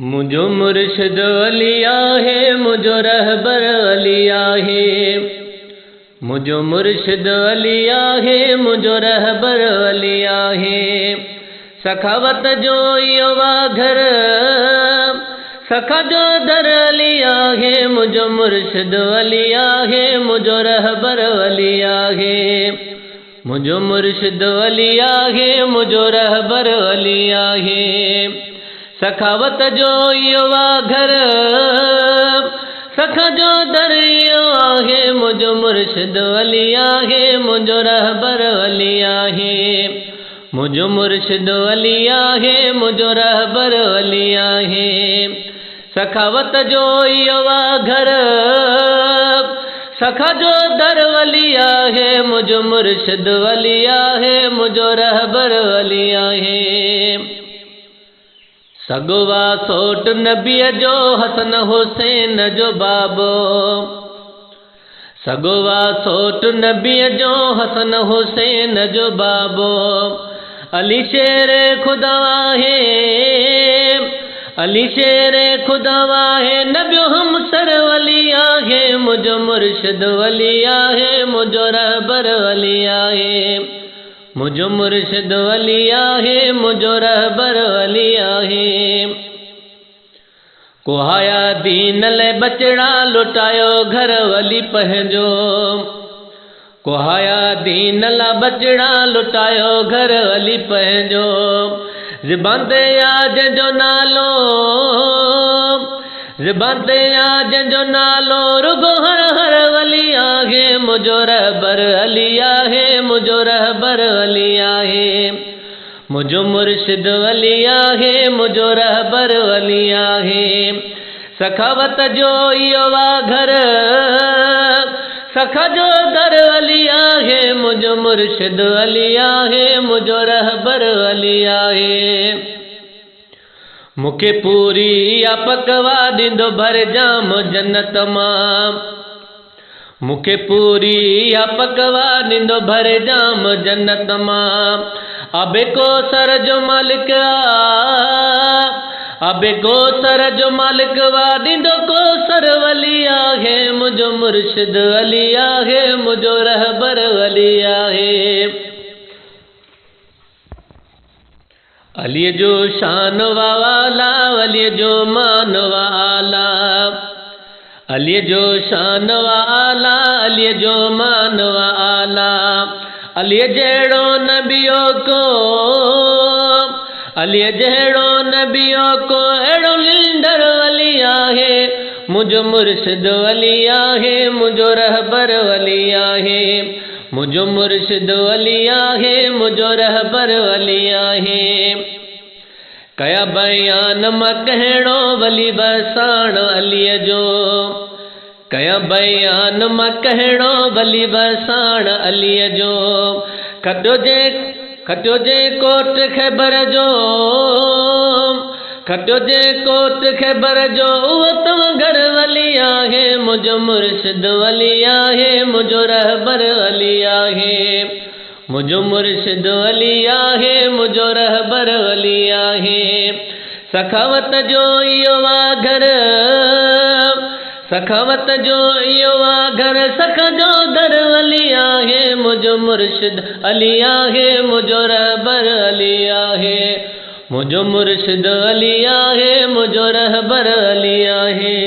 मुझो मुर्शिद अली आहे, मुझो रहबर अली आहे। मुझो मुर्शिद अली आहे, मुझो रहबर अली आहे। सखावत जो इहो वाघर, सखा जो दर अली आहे। मुझो मुर्शिद अली आहे, मुझो रहबर अली आहे। मुझो मुर्शिद अली आहे, मुझो रहबर अली आहे। सखावत जो इहो वाघर, सखा जो दर इहो आहे। मुझो मुर्शिद अली आहे, मुझो रहबर अली आहे। मुझो मुर्शिद अली आहे, मुझो रहबर अली आहे। सखावत जो इहो वाघर, सखा जो दर अली आहे। मुझो मुर्शिद अली आहे, मुझो रहबर अली आहे। सगवा सोट नबीअ जो, हसन हुसैन जो बाबो। सगवा सोट नबीअ जो, हसन हुसैन जो बाबो। अली शेर खुदा आहे, अली शेर खुदा आहे। नबियो हमसर अली आहे। मुझो मुर्शिद अली आहे, मुझो रहबर अली आहे। मुझो मुर्शिद अली आहे, मुझो रहबर अली आहे। कुहाया दीन ले बचड़ा, लुटायो घर अली पंहिंजो। कुहाया दीन ला बचड़ा, लुटायो घर अली पंहिंजो। ज़बान ते आ जंहिंजो नालो, ज़बान ते आ जंहिंजो नालो। रुगो हर हर अली आहे। मुझो रहबर अली आहे, मुझो रहबर अली आहे। मुझो मुर्शिद अली आहे, मुझो रहबर अली आहे। सखावत जो इहो वाघर, सखा जो दर अली आहे। मुझो मुर्शिद अली आहे, मुझो रहबर अली आहे। मूंखे पूरी इहा पकवा ॾींदो भरजाम जन्नत मां। मूंखे पूरी इहा पकवा ॾींदो भरजाम जन्नत मां। अबे कोसर जो मालिक आ, अबे कोसर जो मालिक वा ॾींदो कोसर अली आहे। मुझो मुर्शिद अली आहे, मुझो रहबर अली आहे। अलीअ जो शान वाला, अलीअ जो मान वाला। अलीअ जो शान वाला, अलीअ जो मान वाला। अलीअ जहिड़ो नबियो को, अलीअ जहिड़ो नबियो को, अहिड़ो लिंडर अली आहे। मुझो मुर्शिद अली आहे, मुझो रहबर अली आहे। मुझो मुर्शिद अली आहे, मुझो रहबर अली आहे। कया बयान मां कहिड़ो वली बसाण अलीअ जो। कया बयान मां कहिड़ो वली बसाण अलीअ जो। खटियो जे कोट ख़ैबर जो, खटियो जे कोट ख़ैबर जो। उहो तवंगर अली आहे। मुझो मुर्शिद अली आहे, मुझो रहबर अली आहे। मुझो मुर्शिद अली आहे, मुझो रहबर अली आहे। सखावत जो इहो वाघर, सखावत जो इहो वाघर, सखा जो दर अली आहे। मुझो मुर्शिद अली आहे, मुझो रहबर अली आहे। मुझो मुर्शिद अली आहे, मुझो रहबर अली आहे।